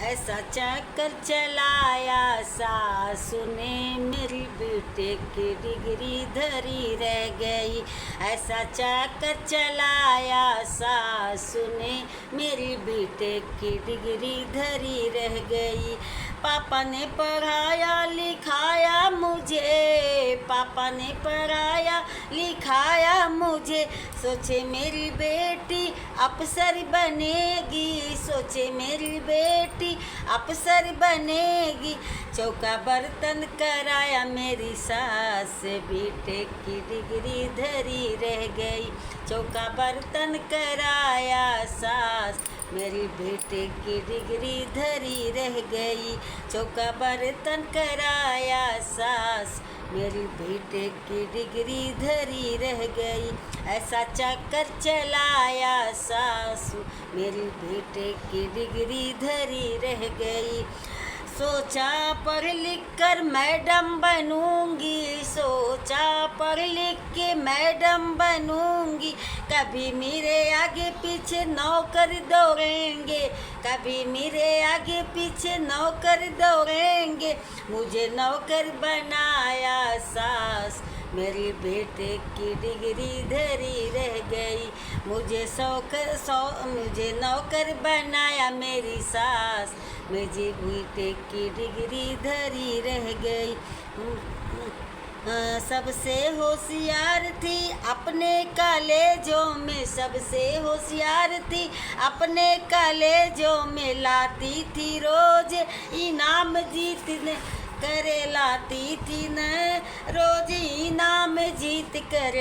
ऐसा चक्कर चलाया सासू ने, मेरी बीटेक की डिग्री धरी रह गई। ऐसा चक्कर चलाया सासू ने, मेरी बीटेक की डिग्री धरी रह गई। पापा ने पढ़ाया लिखाया मुझे, पापा ने पढ़ाया लिखाया मुझे, सोचे मेरी बेटी अफसर बनेगी, सोचे मेरी बेटी अफसर बनेगी। चौका बर्तन कराया मेरी सास, बीटेक की डिग्री धरी रह गई। चौका बर्तन कराया सास, मेरी बीटेक की डिग्री धरी रह गई। चौका बर्तन कराया सास, मेरी बीटेक की डिग्री धरी रह गई। ऐसा चक्कर चलाया सासू, मेरी बीटेक की डिग्री धरी रह गई। सोचा पढ़ लिख कर मैडम बनूंगी, सोचा पढ़ लिख के मैडम बनूंगी। कभी मेरे आगे पीछे नौकर दौड़ेंगे, कभी मेरे आगे पीछे नौकर दौड़ेंगे। मुझे नौकर बनाया सास, मेरी बीटेक की डिग्री धरी रह गई। मुझे नौकर बनाया मेरी सास, मेरी बीटेक की डिग्री धरी रह गई। सबसे होशियार थी अपने कॉलेजों में, सबसे होशियार थी अपने कॉलेजों में। लाती थी रोज इनाम जीतने करे, लाती थी न रोज इनाम जीत कर।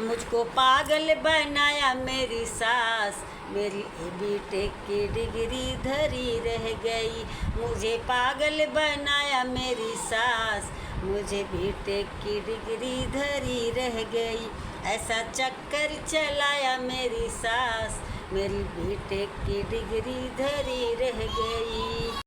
मुझको पागल बनाया मेरी सास, मेरी बीटेक की डिग्री धरी रह गई। मुझे पागल बनाया मेरी सास, मुझे बीटेक की डिग्री धरी रह गई। ऐसा चक्कर चलाया मेरी सास, मेरी बीटेक की डिग्री धरी रह गई।